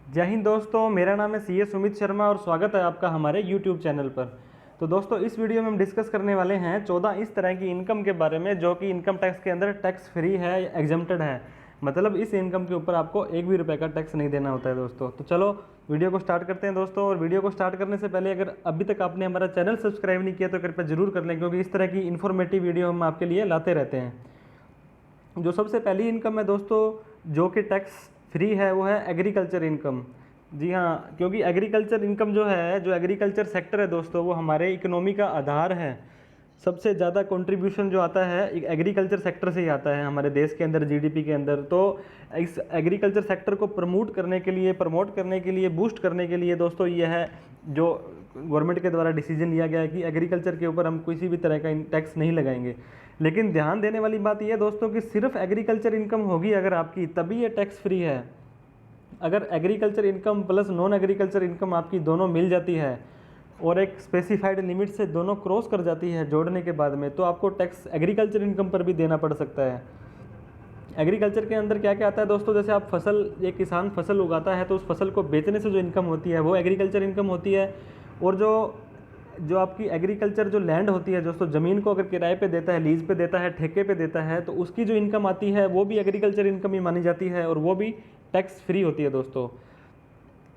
जय हिंद दोस्तों, मेरा नाम है सी ए सुमित शर्मा और स्वागत है आपका हमारे YouTube चैनल पर। तो दोस्तों, इस वीडियो में हम डिस्कस करने वाले हैं 14 इस तरह की इनकम के बारे में जो कि इनकम टैक्स के अंदर टैक्स फ्री है, एग्जम्प्टेड है। मतलब इस इनकम के ऊपर आपको एक भी रुपये का टैक्स नहीं देना होता है दोस्तों। तो चलो वीडियो को स्टार्ट करते हैं दोस्तों। और वीडियो को स्टार्ट करने से पहले अगर अभी तक आपने हमारा चैनल सब्सक्राइब नहीं किया तो कृपया जरूर कर लें, क्योंकि इस तरह की इन्फॉर्मेटिव वीडियो हम आपके लिए लाते रहते हैं। जो सबसे पहली इनकम है दोस्तों जो कि टैक्स फ्री है, वो है एग्रीकल्चर इनकम। जी हाँ, क्योंकि एग्रीकल्चर इनकम जो है, जो एग्रीकल्चर सेक्टर है दोस्तों, वो हमारे इकोनॉमी का आधार है। सबसे ज़्यादा कंट्रीब्यूशन जो आता है एग्रीकल्चर सेक्टर से ही आता है हमारे देश के अंदर, जीडीपी के अंदर। तो इस एग्रीकल्चर सेक्टर को प्रमोट करने के लिए बूस्ट करने के लिए दोस्तों, यह है जो गवर्नमेंट के द्वारा डिसीजन लिया गया है कि एग्रीकल्चर के ऊपर हम किसी भी तरह का टैक्स नहीं लगाएंगे। लेकिन ध्यान देने वाली बात यह है दोस्तों कि सिर्फ एग्रीकल्चर इनकम होगी अगर आपकी, तभी ये टैक्स फ्री है। अगर agriculture income plus non agriculture income आपकी दोनों मिल जाती है और एक स्पेसिफाइड लिमिट से दोनों क्रॉस कर जाती है जोड़ने के बाद में, तो आपको टैक्स एग्रीकल्चर इनकम पर भी देना पड़ सकता है। एग्रीकल्चर के अंदर क्या क्या आता है दोस्तों, जैसे आप एक किसान फसल उगाता है तो उस फसल को बेचने से जो इनकम होती है वो एग्रीकल्चर इनकम होती है। और जो जो आपकी एग्रीकल्चर जो लैंड होती है दोस्तों, ज़मीन को अगर किराए पे देता है, लीज पे देता है, ठेके पे देता है, तो उसकी जो इनकम आती है वो भी एग्रीकल्चर इनकम ही मानी जाती है और वो भी टैक्स फ्री होती है दोस्तों।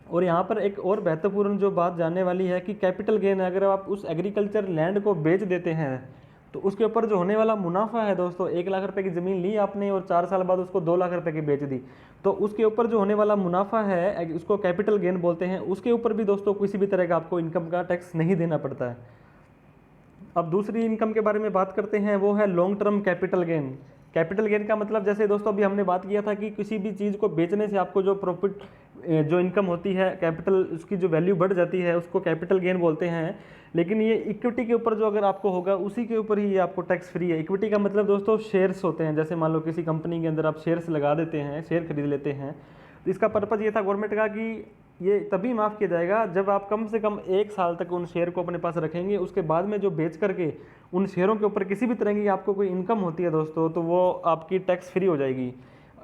और यहाँ पर एक और महत्वपूर्ण जो बात जानने वाली है कि कैपिटल गेन है, अगर आप उस एग्रीकल्चर लैंड को बेच देते हैं तो उसके ऊपर जो होने वाला मुनाफा है दोस्तों, 1 लाख रुपए की ज़मीन ली आपने और 4 साल बाद उसको 2 लाख रुपए की बेच दी, तो उसके ऊपर जो होने वाला मुनाफा है उसको कैपिटल गेन बोलते हैं। उसके ऊपर भी दोस्तों किसी भी तरह का आपको इनकम का टैक्स नहीं देना पड़ता है। अब दूसरी इनकम के बारे में बात करते हैं, वो है long term capital gain. Capital gain का मतलब, जैसे दोस्तों अभी हमने बात किया था कि किसी भी चीज़ को बेचने से आपको जो प्रॉफिट, जो इनकम होती है, कैपिटल उसकी जो वैल्यू बढ़ जाती है, उसको कैपिटल गेन बोलते हैं। लेकिन ये इक्विटी के ऊपर जो अगर आपको होगा उसी के ऊपर ही ये आपको टैक्स फ्री है। इक्विटी का मतलब दोस्तों शेयर्स होते हैं। जैसे मान लो किसी कंपनी के अंदर आप शेयर्स लगा देते हैं, शेयर खरीद लेते हैं, तो इसका पर्पज़ ये था गवर्नमेंट का कि ये तभी माफ़ किया जाएगा जब आप कम से कम 1 साल तक उन शेयर को अपने पास रखेंगे। उसके बाद में जो बेच करके उन शेयरों के ऊपर किसी भी तरह की आपको कोई इनकम होती है दोस्तों, तो वो आपकी टैक्स फ्री हो जाएगी।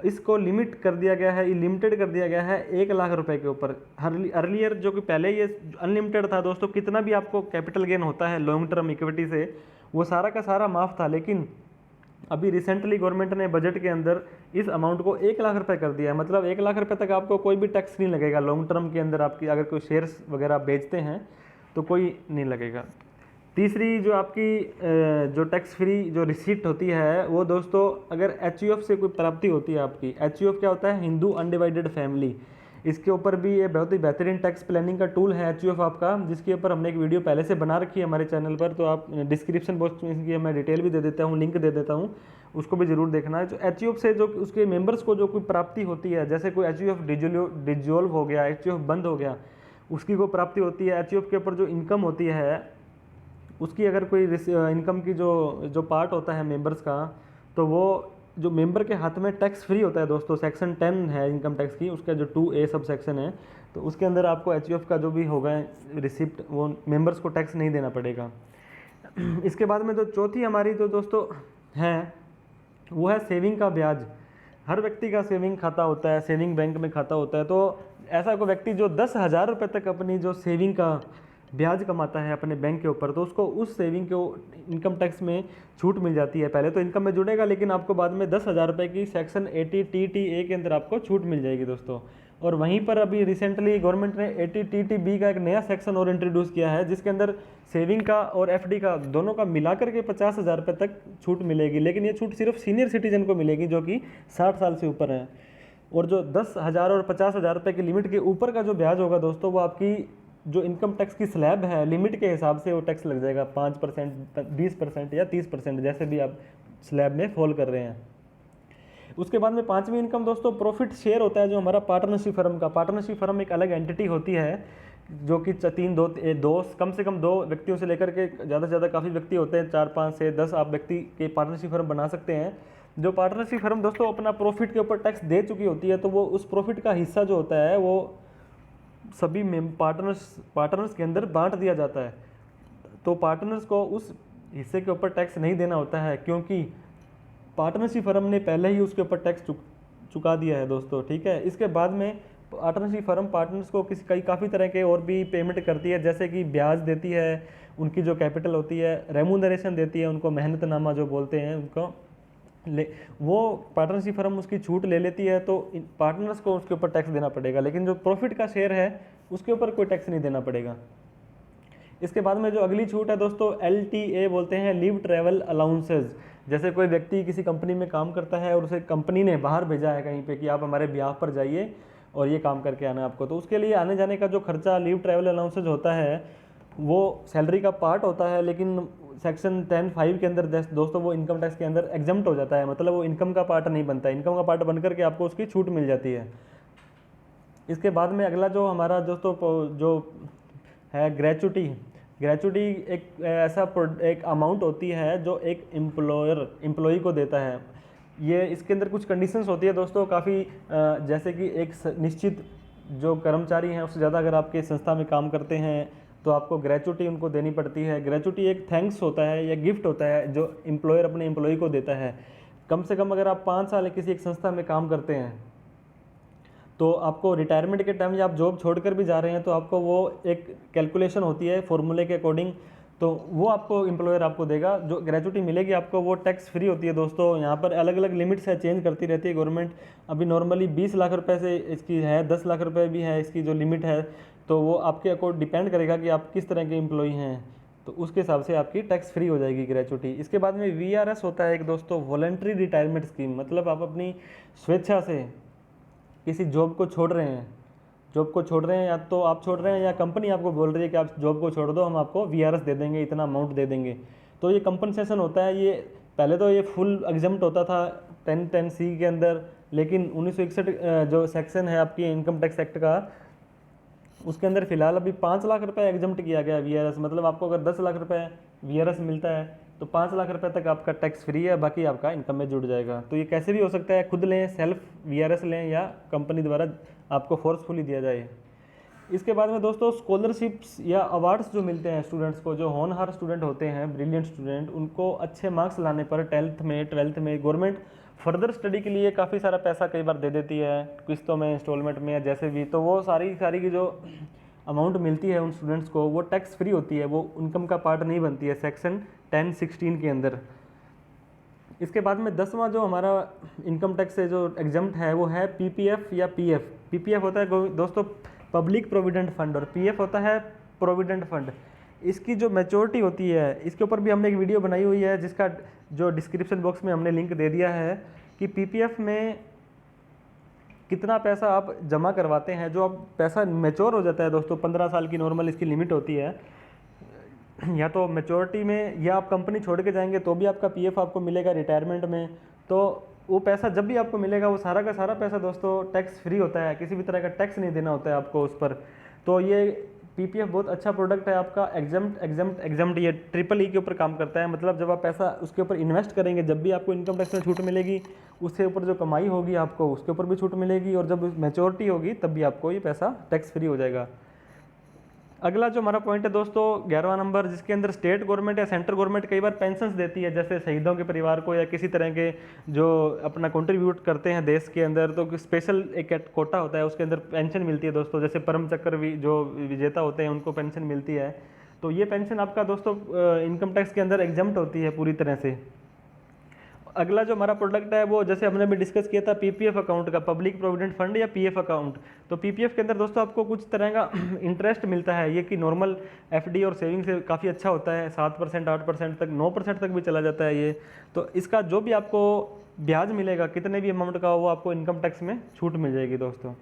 इसको लिमिट कर दिया गया है, लिमिटेड कर दिया गया है 1 लाख रुपए के ऊपर। अर्लियर जो कि पहले ये अनलिमिटेड था दोस्तों, कितना भी आपको कैपिटल गेन होता है लॉन्ग टर्म इक्विटी से, वो सारा का सारा माफ़ था। लेकिन अभी रिसेंटली गवर्नमेंट ने बजट के अंदर इस अमाउंट को 1 लाख रुपए कर दिया है। मतलब 1 लाख रुपए तक आपको कोई भी टैक्स नहीं लगेगा लॉन्ग टर्म के अंदर। आपकी अगर कोई शेयर्स वगैरह बेचते हैं तो कोई नहीं लगेगा। तीसरी जो आपकी जो टैक्स फ्री जो रिसीट होती है वो दोस्तों, अगर एच से कोई प्राप्ति होती है आपकी। एच क्या होता है? Hindu undivided family. इसके ऊपर भी ये बहुत ही बेहतरीन टैक्स प्लानिंग का टूल है एच आपका, जिसके ऊपर हमने एक वीडियो पहले से बना रखी है हमारे चैनल पर। तो आप डिस्क्रिप्शन बॉक्स में इसकी मैं डिटेल भी दे देता हूँ, लिंक दे देता हूँ, उसको भी जरूर देखना है। जो एच से जो उसके मेंबर्स को जो कोई प्राप्ति होती है, जैसे कोई एच डिजोल्व हो गया, एच बंद हो गया, उसकी को प्राप्ति होती है। एच के ऊपर जो इनकम होती है उसकी, अगर कोई इनकम की जो पार्ट होता है मेंबर्स का, तो वो जो मेंबर के हाथ में टैक्स फ्री होता है दोस्तों। सेक्शन 10 है इनकम टैक्स की, उसका जो 2A सब सेक्शन है, तो उसके अंदर आपको एच का जो भी होगा रिसिप्ट, वो मेंबर्स को टैक्स नहीं देना पड़ेगा। इसके बाद में जो चौथी हमारी जो दोस्तों है वो है सेविंग का ब्याज। हर व्यक्ति का सेविंग खाता होता है, सेविंग बैंक में खाता होता है। तो ऐसा कोई व्यक्ति जो 10,000 रुपये तक अपनी जो सेविंग का ब्याज कमाता है अपने बैंक के ऊपर, तो उसको उस सेविंग को इनकम टैक्स में छूट मिल जाती है। पहले तो इनकम में जुड़ेगा, लेकिन आपको बाद में 10,000 रुपये की सेक्शन 80TTA के अंदर आपको छूट मिल जाएगी दोस्तों। और वहीं पर अभी रिसेंटली गवर्नमेंट ने 80TTB का एक नया सेक्शन और इंट्रोड्यूस किया है, जिसके अंदर सेविंग का और FD का दोनों का मिलाकर के 50,000 रुपये तक छूट मिलेगी। लेकिन ये छूट सिर्फ सीनियर सिटीजन को मिलेगी जो कि 60 साल से ऊपर है। और जो 10,000 और 50,000 रुपये की लिमिट के ऊपर का जो ब्याज होगा दोस्तों, वो आपकी जो इनकम टैक्स की स्लैब है, लिमिट के हिसाब से वो टैक्स लग जाएगा 5%, 20% या 30%, जैसे भी आप स्लैब में फॉल कर रहे हैं। उसके बाद में पांचवी इनकम दोस्तों प्रॉफिट शेयर होता है, जो हमारा पार्टनरशिप फर्म का। पार्टनरशिप फर्म एक अलग एंटिटी होती है जो कि कम से कम 2 व्यक्तियों से लेकर के ज़्यादा से ज़्यादा काफ़ी व्यक्ति होते हैं, 4, 5 से 10 आप व्यक्ति के पार्टनरशिप फर्म बना सकते हैं। जो पार्टनरशिप फर्म दोस्तों अपना प्रॉफिट के ऊपर टैक्स दे चुकी होती है, तो वो उस प्रॉफिट का हिस्सा जो होता है वो सभी पार्टनर्स के अंदर बांट दिया जाता है। तो पार्टनर्स को उस हिस्से के ऊपर टैक्स नहीं देना होता है, क्योंकि पार्टनरशिप फर्म ने पहले ही उसके ऊपर टैक्स चुका दिया है दोस्तों, ठीक है। इसके बाद में पार्टनरशिप फर्म पार्टनर्स को कई काफ़ी तरह के और भी पेमेंट करती है, जैसे कि ब्याज देती है, उनकी जो कैपिटल होती है, रेमूनरेशन देती है, उनको मेहनतनामा जो बोलते हैं उनको वो पार्टनरशिप फर्म उसकी छूट ले लेती है, तो पार्टनर्स को उसके ऊपर टैक्स देना पड़ेगा, लेकिन जो प्रॉफिट का शेयर है उसके ऊपर कोई टैक्स नहीं देना पड़ेगा। इसके बाद में जो अगली छूट है दोस्तों, LTA बोलते हैं, लीव ट्रैवल अलाउंसेज। जैसे कोई व्यक्ति किसी कंपनी में काम करता है और उसे कंपनी ने बाहर भेजा है कहीं पे कि आप हमारे ब्याह पर जाइए और ये काम करके आना है आपको, तो उसके लिए आने जाने का जो खर्चा लीव ट्रैवल अलाउंसेज होता है वो सैलरी का पार्ट होता है, लेकिन सेक्शन 10(5) के अंदर दोस्तों वो इनकम टैक्स के अंदर एग्जम्प्ट हो जाता है, मतलब वो इनकम का पार्ट नहीं बनता, इनकम का पार्ट बन करके आपको उसकी छूट मिल जाती है। इसके बाद में अगला जो हमारा दोस्तों जो है ग्रेचुटी एक ऐसा एक अमाउंट होती है जो एक एम्प्लॉय को देता है। ये इसके अंदर कुछ कंडीशंस होती है दोस्तों काफ़ी, जैसे कि एक निश्चित जो कर्मचारी हैं उससे ज़्यादा अगर आपके संस्था में काम करते हैं तो आपको ग्रेचुटी उनको देनी पड़ती है। ग्रेचुटी एक थैंक्स होता है या गिफ्ट होता है जो एम्प्लॉयर अपने एम्प्लॉय को देता है। कम से कम अगर आप 5 साल किसी एक संस्था में काम करते हैं तो आपको रिटायरमेंट के टाइम या आप जॉब छोड़कर भी जा रहे हैं तो आपको वो एक कैलकुलेशन होती है फॉर्मूले के अकॉर्डिंग, तो वो आपको एम्प्लॉयर आपको देगा। जो ग्रेचुटी मिलेगी आपको वो टैक्स फ्री होती है दोस्तों। यहाँ पर अलग अलग लिमिट्स है, चेंज करती रहती है गवर्नमेंट। अभी नॉर्मली 20 लाख रुपए से इसकी है, 10 लाख रुपए भी है इसकी जो लिमिट है, तो वो आपके अकॉर्ड डिपेंड करेगा कि आप किस तरह के एम्प्लॉई हैं, तो उसके हिसाब से आपकी टैक्स फ्री हो जाएगी ग्रेचुटी। इसके बाद में VRS होता है एक दोस्तों, वॉलंटरी रिटायरमेंट स्कीम, मतलब आप अपनी स्वेच्छा से किसी जॉब को छोड़ रहे हैं, या तो आप छोड़ रहे हैं या कंपनी आपको बोल रही है कि आप जॉब को छोड़ दो, हम आपको VRS दे देंगे, इतना अमाउंट दे देंगे, तो ये कंपनसेशन होता है। ये पहले तो ये फुल एग्जम्प्ट होता था 10(10)(c) के अंदर, लेकिन 1961 जो सेक्शन है आपकी इनकम टैक्स एक्ट का, उसके अंदर फिलहाल अभी 5 लाख रुपए एग्जम्प्ट किया गया VRS। मतलब आपको अगर 10 लाख रुपए VRS मिलता है तो 5 लाख रुपए तक आपका टैक्स फ्री है, बाकी आपका इनकम में जुड़ जाएगा। तो ये कैसे भी हो सकता है, खुद लें, सेल्फ VRS लें, या कंपनी द्वारा आपको फोर्सफुली दिया जाए। इसके बाद में दोस्तों स्कॉलरशिप्स या अवार्ड्स जो मिलते हैं स्टूडेंट्स को, जो होनहार स्टूडेंट होते हैं, ब्रिलियंट स्टूडेंट, उनको अच्छे मार्क्स लाने पर 12th में गवर्नमेंट फर्दर स्टडी के लिए काफ़ी सारा पैसा कई बार दे देती है, किस्तों में, इंस्टॉलमेंट में, या जैसे भी। तो वो सारी की जो अमाउंट मिलती है उन स्टूडेंट्स को वो टैक्स फ्री होती है, वो इनकम का पार्ट नहीं बनती है सेक्शन 10(16) के अंदर। इसके बाद में 10वां जो हमारा इनकम टैक्स से जो एग्जम्प्ट है वो है PPF या PF। PPF होता है दोस्तों पब्लिक प्रोविडेंट फंड, और PF होता है प्रोविडेंट फंड। इसकी जो मैच्योरिटी होती है, इसके ऊपर भी हमने एक वीडियो बनाई हुई है जिसका जो डिस्क्रिप्शन बॉक्स में हमने लिंक दे दिया है कि PPF में कितना पैसा आप जमा करवाते हैं। जो अब पैसा मैच्योर हो जाता है दोस्तों, 15 साल की नॉर्मल इसकी लिमिट होती है, या तो मैच्योरिटी में, या आप कंपनी छोड़ के जाएंगे तो भी आपका PF आपको मिलेगा रिटायरमेंट में। तो वो पैसा जब भी आपको मिलेगा वो सारा का सारा पैसा दोस्तों टैक्स फ्री होता है, किसी भी तरह का टैक्स नहीं देना होता है आपको उस पर। तो ये PPF बहुत अच्छा प्रोडक्ट है आपका, एग्जम्प्ट ये EEE के ऊपर काम करता है। मतलब जब आप पैसा उसके ऊपर इन्वेस्ट करेंगे, जब भी आपको इनकम टैक्स में छूट मिलेगी, उससे ऊपर जो कमाई होगी आपको उसके ऊपर भी छूट मिलेगी, और जब मैच्योरिटी होगी तब भी आपको ये पैसा टैक्स फ्री हो जाएगा। अगला जो हमारा पॉइंट है दोस्तों 11वां नंबर, जिसके अंदर स्टेट गवर्नमेंट या सेंट्रल गवर्नमेंट कई बार पेंशन्स देती है, जैसे शहीदों के परिवार को, या किसी तरह के जो अपना कंट्रीब्यूट करते हैं देश के अंदर, तो स्पेशल एक कोटा होता है, उसके अंदर पेंशन मिलती है दोस्तों। जैसे परम चक्र जो विजेता होते हैं उनको पेंशन मिलती है, तो ये पेंशन आपका दोस्तों इनकम टैक्स के अंदर एग्जम्प्ट होती है पूरी तरह से। अगला जो हमारा प्रोडक्ट है वो जैसे हमने भी डिस्कस किया था PPF अकाउंट का, पब्लिक प्रोविडेंट फंड या PF अकाउंट। तो PPF के अंदर दोस्तों आपको कुछ तरह का इंटरेस्ट मिलता है, ये कि नॉर्मल FD और सेविंग से काफ़ी अच्छा होता है, 7%, 8% तक, 9% तक भी चला जाता है ये। तो इसका जो भी आपको ब्याज मिलेगा, कितने भी अमाउंट का, वो आपको इनकम टैक्स में छूट मिल जाएगी दोस्तों।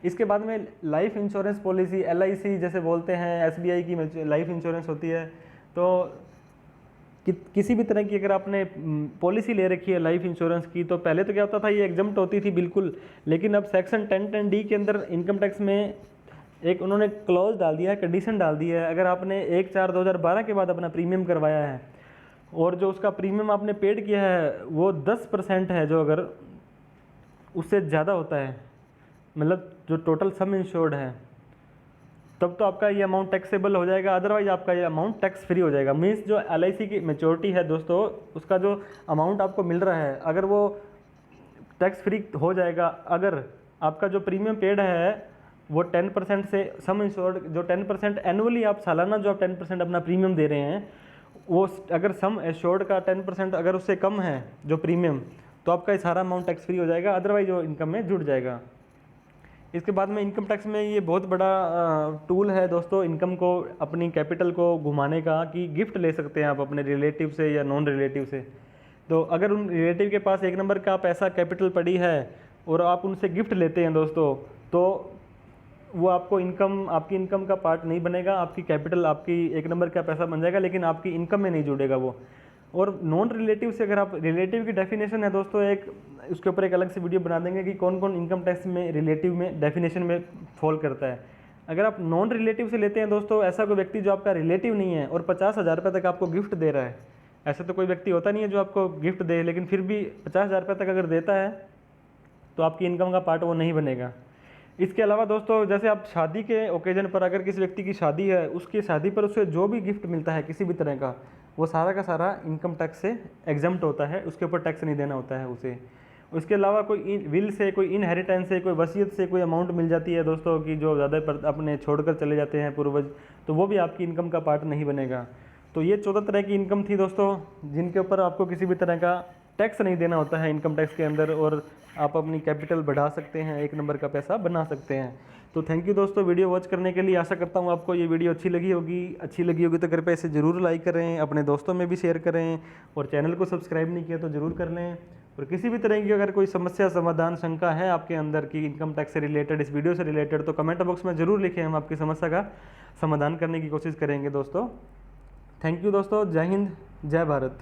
इसके बाद में लाइफ इंश्योरेंस पॉलिसी, LIC जैसे बोलते हैं, SBI की लाइफ इंश्योरेंस होती है। तो किसी भी तरह की अगर आपने पॉलिसी ले रखी है लाइफ इंश्योरेंस की, तो पहले तो क्या होता था, ये एग्जम्प्ट होती थी बिल्कुल, लेकिन अब सेक्शन 10(10)(d) के अंदर इनकम टैक्स में एक उन्होंने क्लॉज डाल दिया है, कंडीशन डाल दी है। अगर आपने 1/4/2012 के बाद अपना प्रीमियम करवाया है और जो उसका प्रीमियम आपने पेड किया है वो 10% है, जो अगर उससे ज़्यादा होता है, मतलब जो टोटल सम इंश्योर्ड है, तब तो आपका ये अमाउंट टैक्सेबल हो जाएगा, अदरवाइज आपका ये अमाउंट टैक्स फ्री हो जाएगा। मीन्स जो LIC की मैच्योरिटी है दोस्तों, उसका जो अमाउंट आपको मिल रहा है, अगर वो टैक्स फ्री हो जाएगा, अगर आपका जो प्रीमियम पेड है वो 10% से सम इंश्योर्ड जो 10% एनुअली आप सालाना जो आप 10% अपना प्रीमियम दे रहे हैं, वो अगर सम एश्योर्ड का 10% अगर उससे कम है जो प्रीमियम, तो आपका ये सारा अमाउंट टैक्स फ्री हो जाएगा, अदरवाइज वो इनकम में जुड़ जाएगा। इसके बाद में इनकम टैक्स में ये बहुत बड़ा टूल है दोस्तों, इनकम को अपनी कैपिटल को घुमाने का, कि गिफ्ट ले सकते हैं आप अपने रिलेटिव से या नॉन रिलेटिव से। तो अगर उन रिलेटिव के पास 1 नंबर का पैसा कैपिटल पड़ी है और आप उनसे गिफ्ट लेते हैं दोस्तों, तो वो आपको इनकम, आपकी इनकम का पार्ट नहीं बनेगा, आपकी कैपिटल आपकी 1 नंबर का पैसा बन जाएगा, लेकिन आपकी इनकम में नहीं जुड़ेगा वो। और नॉन रिलेटिव से, अगर आप रिलेटिव की डेफिनेशन है दोस्तों, एक उसके ऊपर एक अलग से वीडियो बना देंगे कि कौन कौन इनकम टैक्स में रिलेटिव में डेफिनेशन में फॉल करता है। अगर आप नॉन रिलेटिव से लेते हैं दोस्तों, ऐसा कोई व्यक्ति जो आपका रिलेटिव नहीं है और 50,000 रुपये तक आपको गिफ्ट दे रहा है, ऐसा तो कोई व्यक्ति होता नहीं है जो आपको गिफ्ट दे, लेकिन फिर भी 50,000 रुपये तक अगर देता है तो आपकी इनकम का पार्ट वो नहीं बनेगा। इसके अलावा दोस्तों, जैसे आप शादी के ओकेजन पर, अगर किसी व्यक्ति की शादी है, उसकी शादी पर उसे जो भी गिफ्ट मिलता है किसी भी तरह का, वो सारा का सारा इनकम टैक्स से एग्जम्प्ट होता है, उसके ऊपर टैक्स नहीं देना होता है उसे। उसके अलावा कोई विल से, कोई इनहेरिटेंस से, कोई वसीयत से कोई अमाउंट मिल जाती है दोस्तों, कि जो ज़्यादा अपने छोड़कर चले जाते हैं पूर्वज, तो वो भी आपकी इनकम का पार्ट नहीं बनेगा। तो ये 14 तरह की इनकम थी दोस्तों, जिनके ऊपर आपको किसी भी तरह का टैक्स नहीं देना होता है इनकम टैक्स के अंदर, और आप अपनी कैपिटल बढ़ा सकते हैं, 1 नंबर का पैसा बना सकते हैं। तो थैंक यू दोस्तों वीडियो वॉच करने के लिए। आशा करता हूँ आपको ये वीडियो अच्छी लगी होगी तो कृपया इसे ज़रूर लाइक करें, अपने दोस्तों में भी शेयर करें, और चैनल को सब्सक्राइब नहीं किया तो ज़रूर कर लें। और किसी भी तरह की अगर कोई समस्या, समाधान, शंका है आपके अंदर की इनकम टैक्स से रिलेटेड, इस वीडियो से रिलेटेड, तो कमेंट बॉक्स में ज़रूर लिखें, हम आपकी समस्या का समाधान करने की कोशिश करेंगे दोस्तों। थैंक यू दोस्तों, जय हिंद, जय भारत।